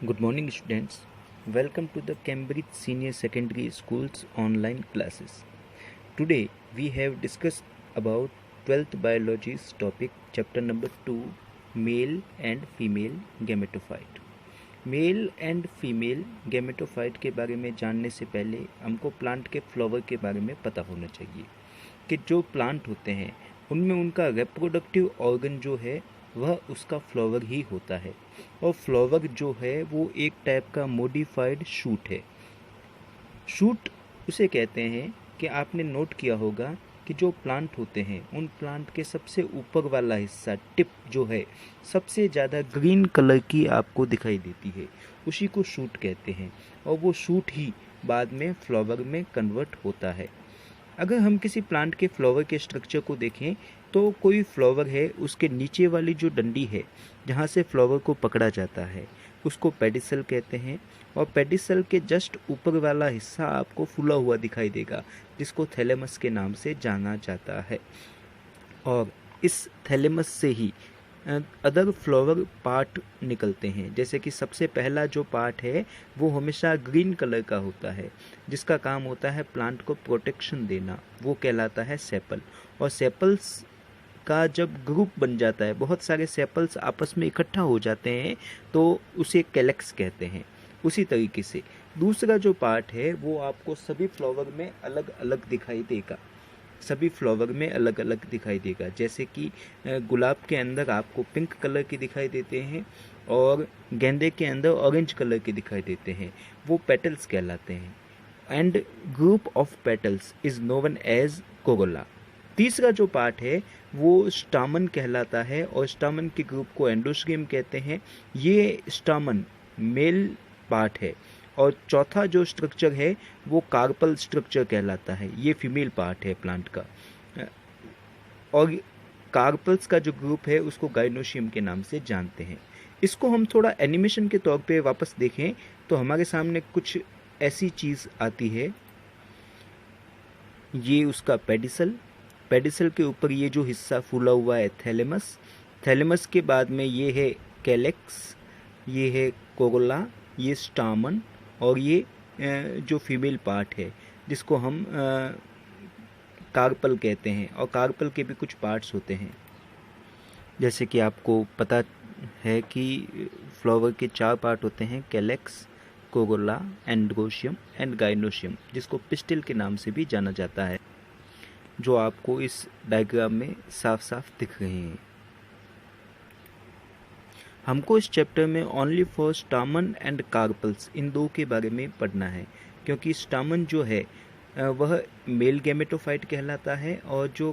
Good morning, students. Welcome to the Cambridge Senior Secondary School's online classes. Today, we have discussed about 12th biology's topic, chapter number 2, male and female gametophyte. Male and female gametophyte के बारे में जानने से पहले हमको plant के flower के बारे में पता होना चाहिए कि जो प्लांट होते हैं उनमें उनका रिप्रोडक्टिव ऑर्गन जो है वह उसका फ्लावर ही होता है और फ्लावर जो है वो एक टाइप का मॉडिफाइड शूट है। शूट उसे कहते हैं कि आपने नोट किया होगा कि जो प्लांट होते हैं उन प्लांट के सबसे ऊपर वाला हिस्सा टिप जो है सबसे ज़्यादा ग्रीन कलर की आपको दिखाई देती है, उसी को शूट कहते हैं और वो शूट ही बाद में फ्लावर में कन्वर्ट होता है। अगर हम किसी प्लांट के फ्लावर के स्ट्रक्चर को देखें तो कोई फ्लावर है, उसके नीचे वाली जो डंडी है जहाँ से फ्लावर को पकड़ा जाता है उसको पेडिसल कहते हैं और पेडिसल के जस्ट ऊपर वाला हिस्सा आपको फूला हुआ दिखाई देगा जिसको थैलेमस के नाम से जाना जाता है। और इस थैलेमस से ही अदर फ्लावर पार्ट निकलते हैं, जैसे कि सबसे पहला जो पार्ट है वो हमेशा ग्रीन कलर का होता है जिसका काम होता है प्लांट को प्रोटेक्शन देना, वो कहलाता है सेपल। और सेपल्स का जब ग्रुप बन जाता है, बहुत सारे सेपल्स आपस में इकट्ठा हो जाते हैं तो उसे कैलेक्स कहते हैं। उसी तरीके से दूसरा जो पार्ट है वो आपको सभी फ्लावर में अलग अलग दिखाई देगा, सभी फ्लावर में अलग अलग दिखाई देगा। जैसे कि गुलाब के अंदर आपको पिंक कलर के दिखाई देते हैं और गेंदे के अंदर ऑरेंज कलर के दिखाई देते हैं, वो पेटल्स कहलाते हैं। And group of petals is known as corolla. तीसरा जो पार्ट है वो स्टामन कहलाता है और स्टामन के ग्रुप को एंडोस्पर्म कहते हैं। ये स्टामन मेल पार्ट है और चौथा जो स्ट्रक्चर है वो कार्पल स्ट्रक्चर कहलाता है, ये फीमेल पार्ट है प्लांट का। और कार्पल्स का जो ग्रुप है उसको गाइनोशियम के नाम से जानते हैं। इसको हम थोड़ा एनिमेशन के तौर पे वापस देखें तो हमारे सामने कुछ ऐसी चीज़ आती है। ये उसका पेडिसल, पेडिसल के ऊपर ये जो हिस्सा फूला हुआ है थैलेमस, थैलेमस के बाद में ये है कैलेक्स, ये है कोरोला, ये स्टामन और ये जो फीमेल पार्ट है जिसको हम कार्पल कहते हैं। और कार्पल के भी कुछ पार्ट्स होते हैं, जैसे कि आपको पता है कि फ्लावर के 4 पार्ट होते हैं, calyx, Corolla, androecium and gynoecium, जिसको पिस्टिल के नाम से भी जाना जाता है, जो आपको इस डायग्राम में साफ साफ दिख रहे हैं। हमको इस चैप्टर में ओनली फॉर स्टामन एंड कार्पल्स इन दो के बारे में पढ़ना है, क्योंकि स्टामन जो है वह मेल गैमेटोफाइट कहलाता है और जो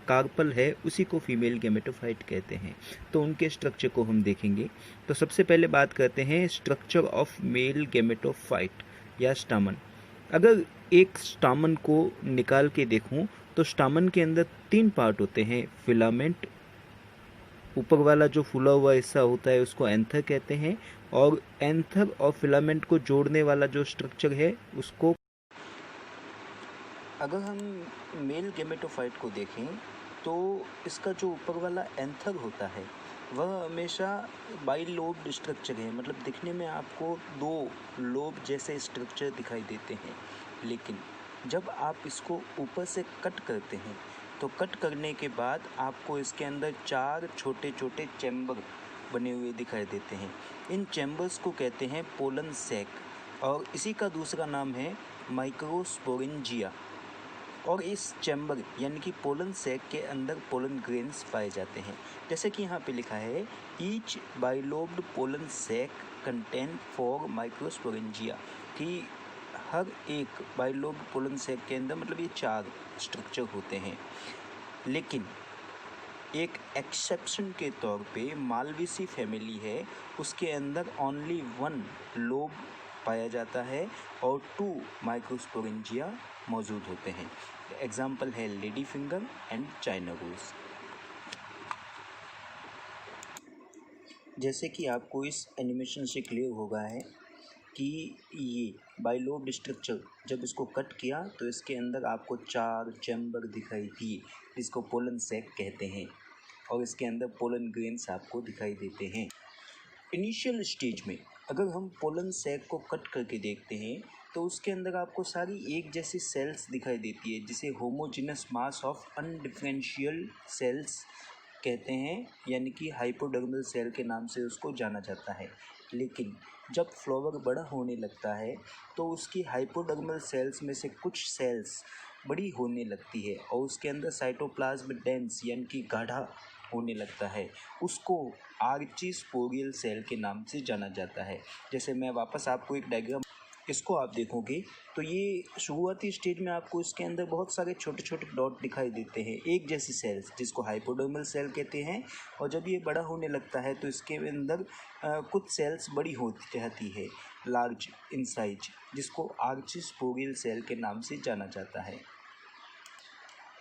कार्पल है उसी को फीमेल गैमेटोफाइट कहते हैं। तो उनके स्ट्रक्चर को हम देखेंगे। तो सबसे पहले बात करते हैं स्ट्रक्चर ऑफ मेल गैमेटोफाइट या स्टामन। अगर एक स्टामन को निकाल के देखूं तो स्टामन के अंदर 3 पार्ट होते हैं। फिलामेंट, ऊपर वाला जो फूला हुआ हिस्सा होता है उसको एंथर कहते हैं और एंथर और फिलामेंट को जोड़ने वाला जो स्ट्रक्चर है उसको। अगर हम मेल गैमेटोफाइट को देखें तो इसका जो ऊपर वाला एंथर होता है वह हमेशा बाइलोब्ड स्ट्रक्चर है, मतलब दिखने में आपको 2 लोब जैसे स्ट्रक्चर दिखाई देते हैं। लेकिन जब आप इसको ऊपर से कट करते हैं तो कट करने के बाद आपको इसके अंदर 4 छोटे छोटे चैम्बर बने हुए दिखाई देते हैं। इन चैम्बर्स को कहते हैं पोलन सैक और इसी का दूसरा नाम है माइक्रोस्पोरेंजिया। और इस चैम्बर यानी कि पोलन सैक के अंदर पोलन ग्रेन्स पाए जाते हैं, जैसे कि यहाँ पे लिखा है each bilobed pollen sac contain 4 microsporangia, कि हर एक बाइलोब्ड पोलन सैक के अंदर मतलब ये 4 स्ट्रक्चर होते हैं। लेकिन एक एक्सेप्शन के तौर पे मालवेसी फैमिली है, उसके अंदर ओनली 1 लोब पाया जाता है और 2 माइक्रोस्पोरेंजिया मौजूद होते हैं। एग्जाम्पल है lady finger and China rose. जैसे कि आपको इस एनिमेशन से क्लियर हो गया है कि ये बाइलोब्ड स्ट्रक्चर जब इसको कट किया तो इसके अंदर आपको 4 चैम्बर दिखाई दिए जिसको पोलन सैक कहते हैं और इसके अंदर पोलन ग्रेन्स आपको दिखाई देते हैं। इनिशियल स्टेज में अगर हम पोलन सैक को कट करके देखते हैं तो उसके अंदर आपको सारी एक जैसी सेल्स दिखाई देती है, जिसे होमोजेनस मास ऑफ अनडिफरेंशियल सेल्स कहते हैं, यानी कि हाइपोडर्मल सेल के नाम से उसको जाना जाता है। लेकिन जब फ्लावर बड़ा होने लगता है तो उसकी हाइपोडर्मल सेल्स में से कुछ सेल्स बड़ी होने लगती है और उसके अंदर साइटोप्लाज्म डेंस यानी कि गाढ़ा होने लगता है। उसको आर्चिस्पोरियल सेल के नाम से जाना जाता है। जैसे मैं वापस आपको एक डायग्राम, इसको आप देखोगे तो ये शुरुआती स्टेज में आपको इसके अंदर बहुत सारे छोटे छोटे डॉट दिखाई देते हैं, एक जैसी सेल्स, जिसको हाइपोडर्मल सेल कहते हैं। और जब ये बड़ा होने लगता है तो इसके अंदर कुछ सेल्स बड़ी होती जाती है, लार्ज इन साइज, जिसको आर्चिस्पोरियल सेल के नाम से जाना जाता है।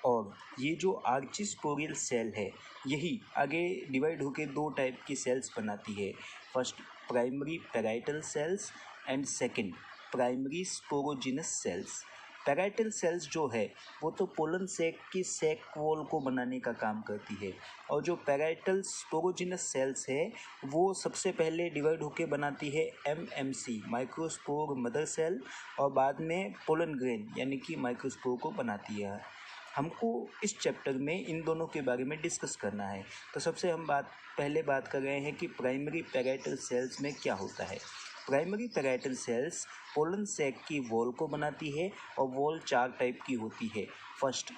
और ये जो आर्चिस्पोरियल सेल है यही आगे डिवाइड होकर दो टाइप की सेल्स बनाती है। First primary parietal sales and second primary sporogenous sales. Parietal cells जो है वो तो पोलन सैक की सैक वॉल को बनाने का काम करती है, और जो पैराइटल स्पोरोजिनस सेल्स है वो सबसे पहले डिवाइड होकर बनाती है एमएमसी माइक्रोस्पोर मदर सेल, और बाद में पोलन ग्रेन यानी कि माइक्रोस्पोर को बनाती है। हमको इस चैप्टर में इन दोनों के बारे में डिस्कस करना है। तो सबसे हम पहले बात कर रहे हैं कि प्राइमरी पैराइटल सेल्स में क्या होता है। Primary parietal cells pollen sac की वॉल को बनाती है, और वॉल चार टाइप की होती है। First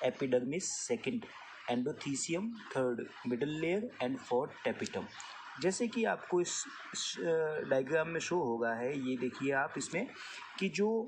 epidermis, second endothecium, third middle layer and fourth tapetum. जैसे कि आपको इस डायग्राम में शो होगा है, ये देखिए आप इसमें कि जो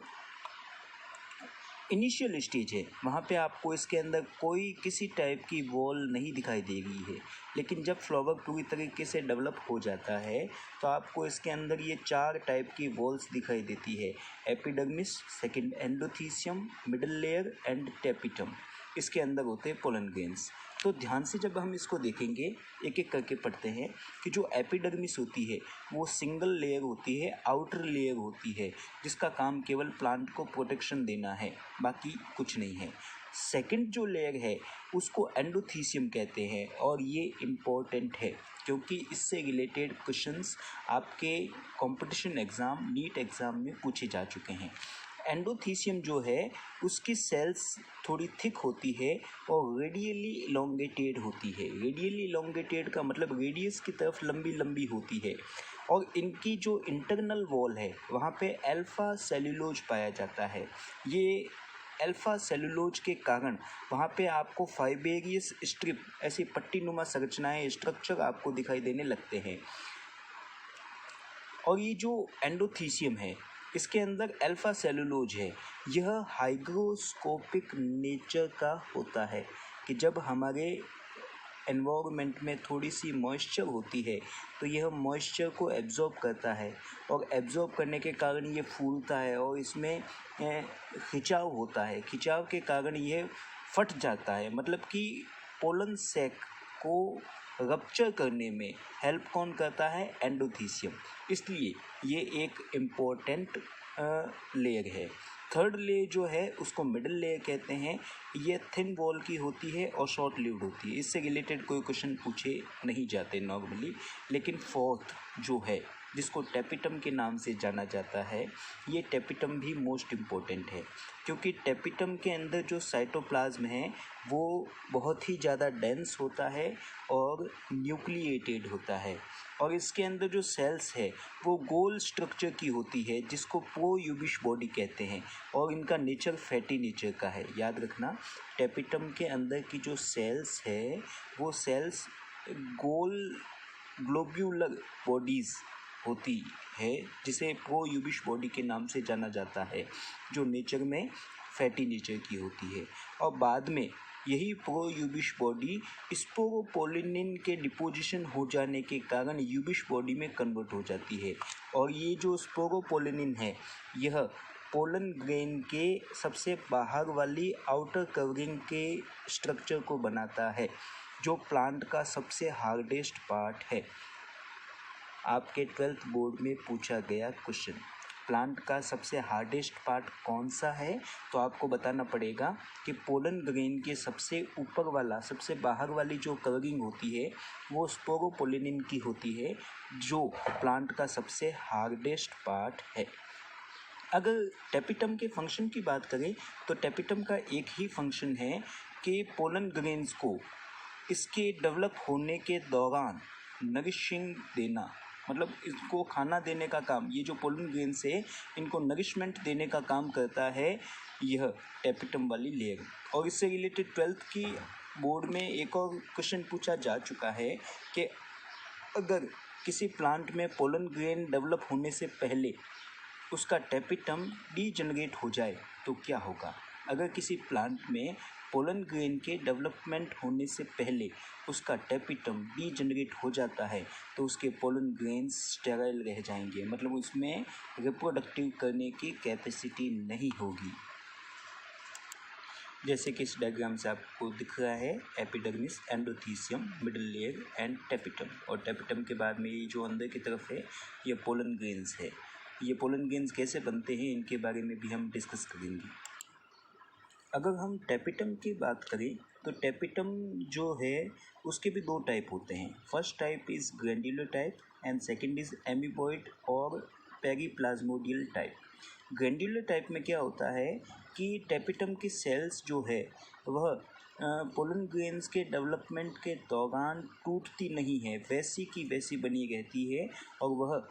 इनिशियल स्टेज है वहाँ पे आपको इसके अंदर कोई किसी टाइप की वॉल नहीं दिखाई दे रही है। लेकिन जब फ्लावर पूरी तरीके से डेवलप हो जाता है तो आपको इसके अंदर ये चार टाइप की वॉल्स दिखाई देती है। Epidermis, second endothecium, middle layer and tapetum. इसके अंदर होते हैं पोलन ग्रेन्स। तो ध्यान से जब हम इसको देखेंगे, एक एक करके पढ़ते हैं कि जो एपिडर्मिस होती है वो सिंगल लेयर होती है, आउटर लेयर होती है, जिसका काम केवल प्लांट को प्रोटेक्शन देना है, बाकी कुछ नहीं है। सेकंड जो लेयर है उसको एंडोथीसियम कहते हैं, और ये इम्पोर्टेंट है क्योंकि इससे रिलेटेड क्वेश्चंस आपके कंपटीशन एग्ज़ाम नीट एग्ज़ाम में पूछे जा चुके हैं। एंडोथीसियम जो है उसकी सेल्स थोड़ी थिक होती है और रेडियली इलोंगेटेड होती है। रेडियली इलोंगेटेड का मतलब रेडियस की तरफ लंबी लंबी होती है, और इनकी जो इंटरनल वॉल है वहाँ पे अल्फा सेल्यूलोज पाया जाता है। ये अल्फा सेल्यूलोज के कारण वहाँ पे आपको फाइबेरियस स्ट्रिप, ऐसी पट्टीनुमा संरचनाएं, स्ट्रक्चर आपको दिखाई देने लगते हैं। और ये जो एंडोथीसियम है इसके अंदर अल्फा सेल्यूलोज है, यह हाइग्रोस्कोपिक नेचर का होता है कि जब हमारे एनवायरनमेंट में थोड़ी सी मॉइस्चर होती है तो यह मॉइस्चर को एब्जॉर्ब करता है, और एब्जॉर्ब करने के कारण ये फूलता है और इसमें खिंचाव होता है। खिंचाव के कारण यह फट जाता है, मतलब कि पोलन सैक को रप्चर करने में हेल्प कौन करता है? एंडोथीसियम। इसलिए ये एक इम्पोर्टेंट लेयर है। थर्ड लेयर जो है उसको मिडल लेयर कहते हैं। ये थिन वॉल की होती है और शॉर्ट लिव्ड होती है। इससे रिलेटेड कोई क्वेश्चन पूछे नहीं जाते नॉर्मली। लेकिन फोर्थ जो है जिसको टेपिटम के नाम से जाना जाता है, ये टेपिटम भी मोस्ट इम्पोर्टेंट है, क्योंकि टेपिटम के अंदर जो साइटोप्लाज्म है वो बहुत ही ज़्यादा डेंस होता है और न्यूक्लिएटेड होता है, और इसके अंदर जो सेल्स है वो गोल स्ट्रक्चर की होती है जिसको प्रोयूबिश बॉडी कहते हैं, और इनका नेचर फैटी नेचर का है। याद रखना, टेपिटम के अंदर की जो सेल्स है वो सेल्स गोल ग्लोब्यूलर बॉडीज़ होती है, जिसे प्रोयूबिश बॉडी के नाम से जाना जाता है, जो नेचर में फैटी नेचर की होती है। और बाद में यही प्रोयूबिश बॉडी स्पोरोपोलिनिन के डिपोजिशन हो जाने के कारण यूबिश बॉडी में कन्वर्ट हो जाती है, और ये जो स्पोरोपोलिनिन है यह पोलन ग्रेन के सबसे बाहर वाली आउटर कवरिंग के स्ट्रक्चर को बनाता है, जो प्लांट का सबसे हार्डेस्ट पार्ट है। आपके 12th बोर्ड में पूछा गया क्वेश्चन। प्लांट का सबसे हार्डेस्ट पार्ट कौन सा है, तो आपको बताना पड़ेगा कि पोलन ग्रेन के सबसे ऊपर वाला, सबसे बाहर वाली जो कवरिंग होती है वो स्पोरोपोलिनिन की होती है, जो प्लांट का सबसे हार्डेस्ट पार्ट है। अगर टेपिटम के फंक्शन की बात करें तो टेपिटम का एक ही फंक्शन है कि पोलन ग्रेन्स को इसके डेवलप होने के दौरान नरिशिंग देना, मतलब इसको खाना देने का काम, ये जो पोलन ग्रेन्स है इनको नरिशमेंट देने का काम करता है यह टेपिटम वाली लेयर। और इससे रिलेटेड 12th की बोर्ड में एक और क्वेश्चन पूछा जा चुका है कि अगर किसी प्लांट में पोलन ग्रेन डेवलप होने से पहले उसका टेपिटम डीजनरेट हो जाए तो क्या होगा। अगर किसी प्लांट में पोलन ग्रेन के डेवलपमेंट होने से पहले उसका टेपिटम डीजनरेट हो जाता है तो उसके पोलन ग्रेन्स स्टेराइल रह जाएंगे, मतलब उसमें रिप्रोडक्टिव करने की कैपेसिटी नहीं होगी। जैसे कि इस डायग्राम से आपको दिख रहा है epidermis, endothecium, middle layer and tapetum, और टेपिटम के बाद में ये जो अंदर की तरफ है ये पोलन ग्रेन्स है। ये पोलन ग्रेन्स कैसे बनते हैं इनके बारे में भी हम डिस्कस करेंगे। अगर हम टेपिटम की बात करें तो टेपिटम जो है उसके भी दो टाइप होते हैं। First type is granular type and second is amoeboid और पेरीप्लाज्मोडियल टाइप। ग्रैंड्युलर टाइप में क्या होता है कि टेपिटम की सेल्स जो है वह पोलन ग्रेन्स के डेवलपमेंट के दौरान टूटती नहीं है, वैसी की वैसी बनी रहती है और वह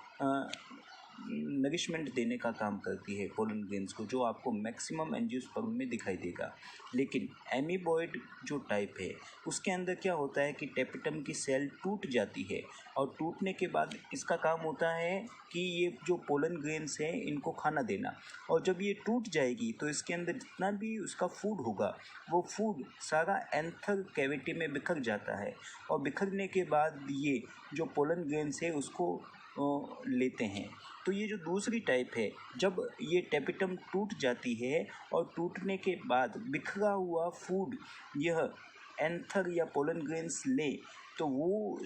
नरिशमेंट देने का काम करती है पोलन ग्रेन्स को, जो आपको मैक्सिमम एंजियोस्पर्म में दिखाई देगा। लेकिन एमीबॉइड जो टाइप है उसके अंदर क्या होता है कि टेपिटम की सेल टूट जाती है और टूटने के बाद इसका काम होता है कि ये जो पोलन ग्रेन्स हैं इनको खाना देना, और जब ये टूट जाएगी तो इसके अंदर जितना भी उसका फूड होगा वो फूड सारा एंथर कैविटी में बिखर जाता है, और बिखरने के बाद ये जो पोलन ग्रेन्स है उसको लेते हैं। तो ये जो दूसरी टाइप है, जब ये टेपिटम टूट जाती है और टूटने के बाद बिखरा हुआ फूड यह एंथर या पोलन ग्रेन्स ले, तो वो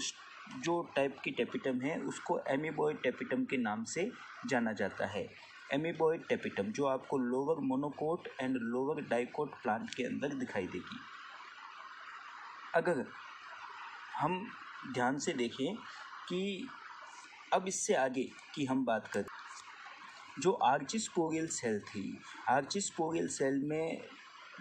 जो टाइप की टेपिटम है उसको एमीबॉइड टेपिटम के नाम से जाना जाता है। एमीबॉइड टेपिटम जो आपको lower monocot and lower dicot plant के अंदर दिखाई देगी। अगर हम ध्यान से देखें कि अब इससे आगे की हम बात करें, जो आर्चिस्पोरियल सेल थी, आर्चिस्पोरियल सेल में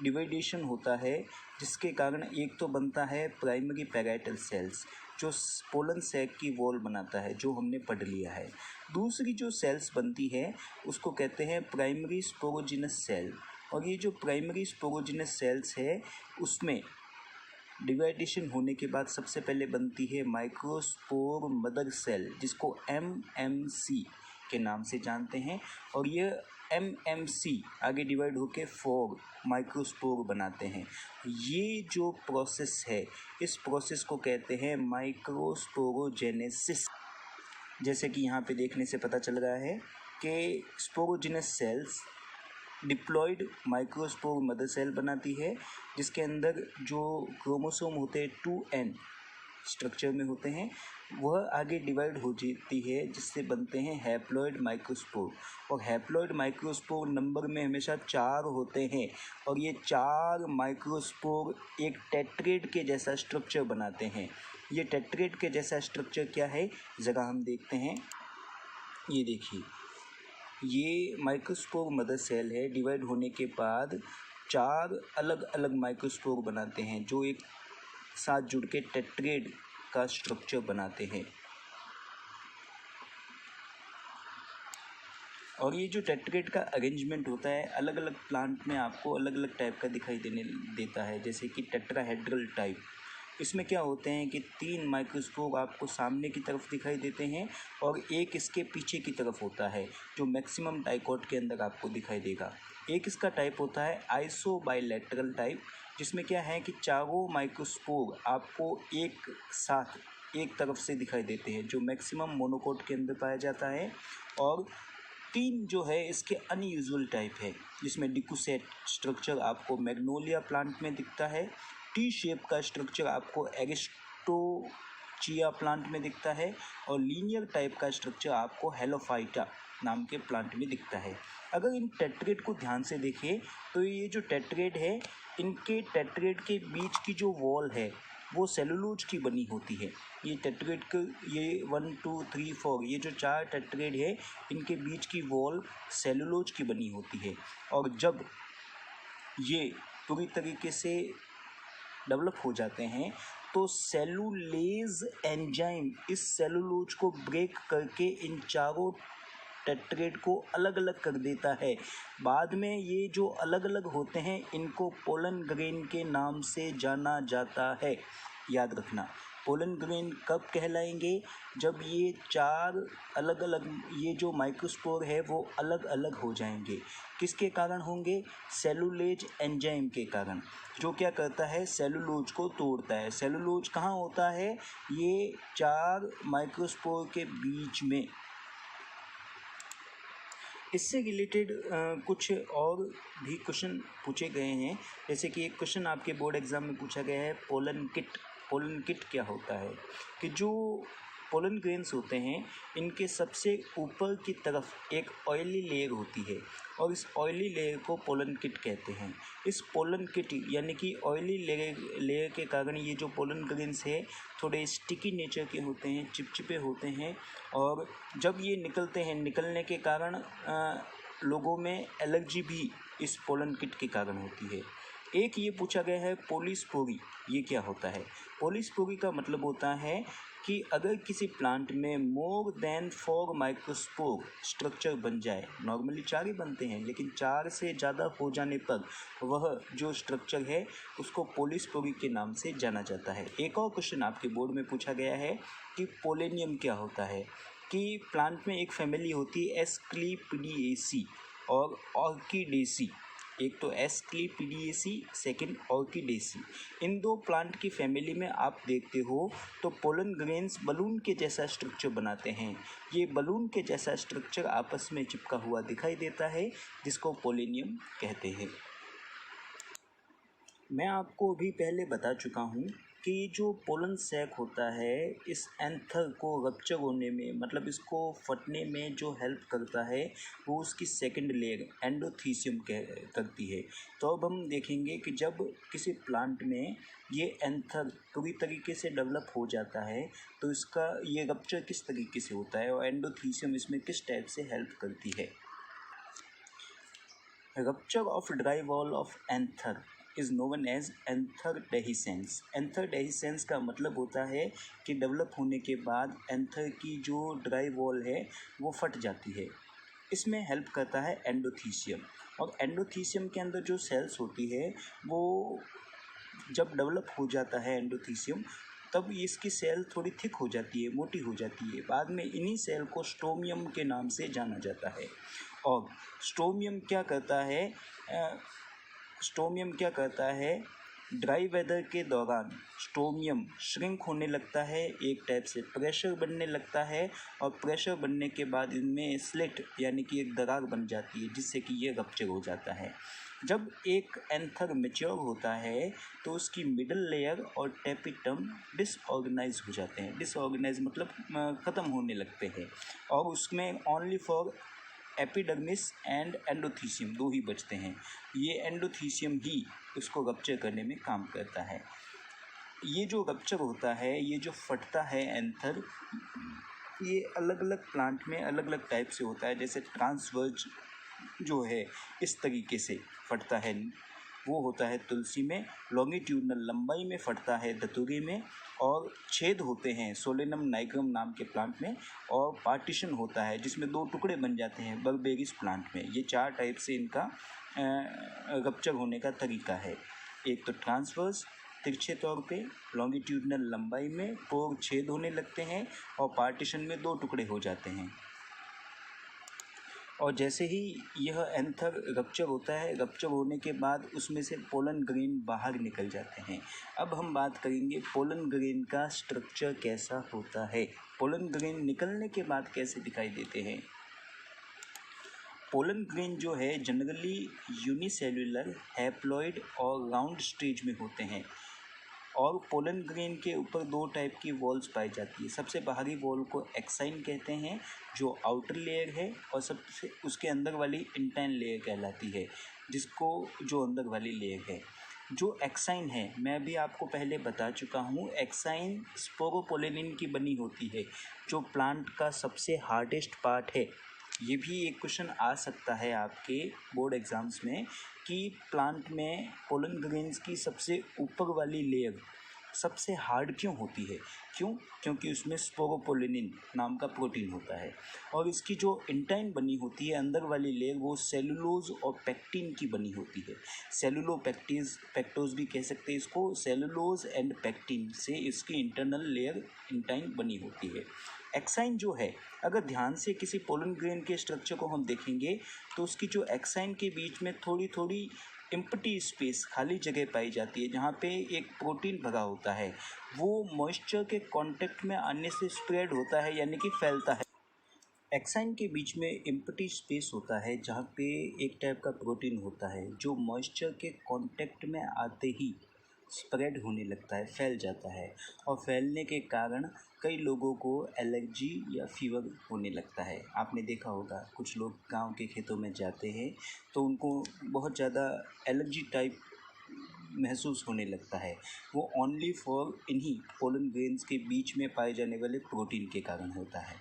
डिवाइडेशन होता है जिसके कारण एक तो बनता है प्राइमरी पैराइटल सेल्स जो पोलन सैक की वॉल बनाता है, जो हमने पढ़ लिया है। दूसरी जो सेल्स बनती है उसको कहते हैं प्राइमरी स्पोरोजिनस सेल, और ये जो प्राइमरी स्पोरोजिनस सेल्स है उसमें डिवाइडेशन होने के बाद सबसे पहले बनती है माइक्रोस्पोर मदर सेल, जिसको MMC के नाम से जानते हैं, और ये MMC आगे डिवाइड होकर 4 माइक्रोस्पोर बनाते हैं। ये जो प्रोसेस है इस प्रोसेस को कहते हैं माइक्रोस्पोरोजेनेसिस। जैसे कि यहाँ पे देखने से पता चल रहा है कि sporogenous cells diploid microspore mother cell बनाती है, जिसके अंदर जो क्रोमोसोम होते हैं 2n स्ट्रक्चर में होते हैं, वह आगे डिवाइड हो जाती है जिससे बनते हैं हैप्लॉइड माइक्रोस्पोर, और हैप्लॉइड माइक्रोस्पोर नंबर में हमेशा 4 होते हैं, और ये 4 माइक्रोस्पोर एक टेट्रेड के जैसा स्ट्रक्चर बनाते हैं। ये टेट्रेड के जैसा स्ट्रक्चर क्या है ज़रा हम देखते हैं। ये देखिए, ये माइक्रोस्पोर मदर सेल है, डिवाइड होने के बाद 4 अलग अलग माइक्रोस्पोर बनाते हैं जो एक साथ जुड़ के टेट्रेड का स्ट्रक्चर बनाते हैं। और ये जो टेट्रेड का अरेंजमेंट होता है अलग अलग प्लांट में आपको अलग अलग टाइप का दिखाई देता है, जैसे कि टेट्राहेड्रल टाइप। इसमें क्या होते हैं कि 3 माइक्रोस्पोर आपको सामने की तरफ दिखाई देते हैं और एक इसके पीछे की तरफ होता है जो मैक्सिमम डाइकोट के अंदर आपको दिखाई देगा। एक इसका टाइप होता है आइसोबाइलेटरल टाइप, जिसमें क्या है कि चारों माइक्रोस्पोर आपको एक साथ एक तरफ से दिखाई देते हैं, जो मैक्सिमम मोनोकोट के अंदर पाया जाता है। और 3 जो है इसके अनयूजुअल टाइप है, जिसमें डिक्यूसेट स्ट्रक्चर आपको मैग्नोलिया प्लांट में दिखता है, टी शेप का स्ट्रक्चर आपको चिया प्लांट में दिखता है और लीनियर टाइप का स्ट्रक्चर आपको हेलोफाइटा नाम के प्लांट में दिखता है। अगर इन टेट्रेट को ध्यान से देखें तो ये जो टेट्रेट है, इनके टेट्रेट के बीच की जो वॉल है वो सेलुलोज की बनी होती है। ये टेट्रेट के ये 1 2 3 4 ये जो 4 टेट्रेट है, इनके बीच की वॉल सेलुलोज की बनी होती है। और जब ये पूरी तरीके से डेवलप हो जाते हैं तो सेलुलेज एंजाइम इस सेलुलोज को ब्रेक करके इन चारों टेट्रेट को अलग अलग कर देता है। बाद में ये जो अलग अलग होते हैं इनको पोलन ग्रेन के नाम से जाना जाता है। याद रखना, पोलन ग्रेन कब कहलाएंगे? जब ये 4 अलग अलग ये जो माइक्रोस्पोर है वो अलग अलग हो जाएंगे। किसके कारण होंगे? सेलुलेज एंजाइम के कारण, जो क्या करता है, सेलुलोज को तोड़ता है। सेलुलोज कहाँ होता है? ये 4 माइक्रोस्पोर के बीच में। इससे रिलेटेड कुछ और भी क्वेश्चन पूछे गए हैं, जैसे कि एक क्वेश्चन आपके बोर्ड एग्जाम में पूछा गया है, पोलन किट। पोलन किट क्या होता है? कि जो पोलन ग्रेन्स होते हैं इनके सबसे ऊपर की तरफ एक ऑयली लेयर होती है और इस ऑयली लेयर को पोलन किट कहते हैं। इस पोलन किट यानी कि ऑयली लेयर के कारण ये जो पोलन ग्रेन्स है थोड़े स्टिकी नेचर के होते हैं, चिपचिपे होते हैं और जब ये निकलते हैं, निकलने के कारण लोगों में एलर्जी भी इस पोलन किट के कारण होती है। एक ये पूछा गया है पोलिस्पोरी, ये क्या होता है? पोलिस्पोरी का मतलब होता है कि अगर किसी प्लांट में मोर देन 4 माइक्रोस्पोर स्ट्रक्चर बन जाए, नॉर्मली 4 ही बनते हैं लेकिन 4 से ज़्यादा हो जाने पर वह जो स्ट्रक्चर है उसको पोलिस्पोरी के नाम से जाना जाता है। एक और क्वेश्चन आपके बोर्ड में पूछा गया है कि पोलेनियम क्या होता है? कि प्लांट में एक फैमिली होती है एस्क्लीपिडिएसी और ऑर्किडेसी। एक तो एस्क्लीपिडिएसी, सेकंड ऑर्किडेसी। इन दो प्लांट की फैमिली में आप देखते हो तो पोलन ग्रेन्स बलून के जैसा स्ट्रक्चर बनाते हैं। ये बलून के जैसा स्ट्रक्चर आपस में चिपका हुआ दिखाई देता है, जिसको पोलेनियम कहते हैं। मैं आपको अभी पहले बता चुका हूँ कि जो पोलन सैक होता है इस एंथर को रप्चर होने में, मतलब इसको फटने में जो हेल्प करता है वो उसकी सेकंड लेयर एंडोथीसियम करती है। तो अब हम देखेंगे कि जब किसी प्लांट में ये एंथर पूरी तरीके से डेवलप हो जाता है तो इसका ये रप्चर किस तरीके से होता है और एंडोथीसियम इसमें किस टाइप से हेल्प करती है। Rupture of dry wall of anther is known as anther dehiscence. Anther dehiscence का मतलब होता है कि डेवलप होने के बाद एंथर की जो ड्राई वॉल है वो फट जाती है। इसमें हेल्प करता है एंडोथीसियम, और एंडोथीसियम के अंदर जो सेल्स होती है वो जब डेवलप हो जाता है एंडोथीसियम, तब इसकी सेल थोड़ी थिक हो जाती है, मोटी हो जाती है। बाद में इन्हीं सेल को स्टोमियम के नाम से जाना जाता है। और स्टोमियम क्या करता है? स्टोमियम क्या करता है? ड्राई वेदर के दौरान स्टोमियम श्रिंक होने लगता है, एक टाइप से प्रेशर बनने लगता है, और प्रेशर बनने के बाद इनमें स्लिट यानी कि एक दरार बन जाती है, जिससे कि ये रप्चर हो जाता है। जब एक एंथर मैच्योर होता है तो उसकी मिडल लेयर और टेपिटम डिसऑर्गेनाइज हो जाते हैं। डिसऑर्गेनाइज मतलब ख़त्म होने लगते हैं, और उसमें only for epidermis and endothecium दो ही बचते हैं। ये एंडोथीसियम ही उसको रप्चर करने में काम करता है। ये जो रप्चर होता है, ये जो फटता है एंथर, ये अलग अलग प्लांट में अलग अलग टाइप से होता है। जैसे ट्रांसवर्ज जो है इस तरीके से फटता है, वो होता है तुलसी में। लॉन्गिट्यूडनल लंबाई में फटता है धतूरे में, और छेद होते हैं सोलेनम नाइग्रम नाम के प्लांट में, और पार्टीशन होता है जिसमें 2 टुकड़े बन जाते हैं बर्बेरिस प्लांट में। ये 4 टाइप से इनका रप्चर होने का तरीका है। एक तो ट्रांसवर्स तिरछे तौर पे, लॉन्गिट्यूडनल लंबाई में पोर छेद होने लगते हैं, और पार्टीशन में 2 टुकड़े हो जाते हैं। और जैसे ही यह एंथर रप्चर होता है, रप्चर होने के बाद उसमें से पोलन ग्रेन बाहर निकल जाते हैं। अब हम बात करेंगे पोलन ग्रेन का स्ट्रक्चर कैसा होता है। पोलन ग्रेन निकलने के बाद कैसे दिखाई देते हैं। पोलन ग्रेन जो है जनरली यूनिसेल्युलर, हैप्लॉइड और राउंड स्टेज में होते हैं, और पोलन ग्रेन के ऊपर दो टाइप की वॉल्स पाई जाती है। सबसे बाहरी वॉल को एक्साइन कहते हैं जो आउटर लेयर है, और सबसे उसके अंदर वाली इंटाइन लेयर कहलाती है, जिसको जो अंदर वाली लेयर है। जो एक्साइन है, मैं भी आपको पहले बता चुका हूँ, एक्साइन स्पोरोपोलेनिन की बनी होती है, जो प्लांट का सबसे हार्डेस्ट पार्ट है। ये भी एक क्वेश्चन आ सकता है आपके बोर्ड एग्जाम्स में कि प्लांट में पोलन ग्रेन्स की सबसे ऊपर वाली लेयर सबसे हार्ड क्यों होती है। क्योंकि उसमें स्पोरोपोलेनिन नाम का प्रोटीन होता है, और इसकी जो इंटाइन बनी होती है अंदर वाली लेयर, वो सेलुलोज और पेक्टिन की बनी होती है। पेक्टोज भी कह सकते हैं इसको। सेलुलोज एंड पेक्टिन से इसकी इंटरनल लेयर इंटाइन बनी होती है। एक्साइन जो है, अगर ध्यान से किसी पोलन ग्रेन के स्ट्रक्चर को हम देखेंगे तो उसकी जो एक्साइन के बीच में थोड़ी थोड़ी एम्प्टी स्पेस, खाली जगह पाई जाती है, जहाँ पे एक प्रोटीन भरा होता है। वो मॉइस्चर के कांटेक्ट में आने से स्प्रेड होता है, यानी कि फैलता है। एक्साइन के बीच में एम्प्टी स्पेस होता है जहाँ पे एक टाइप का प्रोटीन होता है, जो मॉइस्चर के कांटेक्ट में आते ही स्प्रेड होने लगता है, फैल जाता है, और फैलने के कारण कई लोगों को एलर्जी या फीवर होने लगता है। आपने देखा होगा कुछ लोग गांव के खेतों में जाते हैं तो उनको बहुत ज़्यादा एलर्जी टाइप महसूस होने लगता है। वो ओनली फॉर इन्हीं पोलन ग्रेन्स के बीच में पाए जाने वाले प्रोटीन के कारण होता है,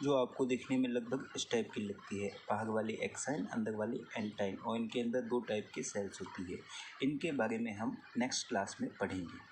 जो आपको देखने में लगभग इस टाइप की लगती है। बाहर वाली एक्साइन, अंदर वाली एंटाइन, और इनके अंदर दो टाइप की सेल्स होती है। इनके बारे में हम नेक्स्ट क्लास में पढ़ेंगे।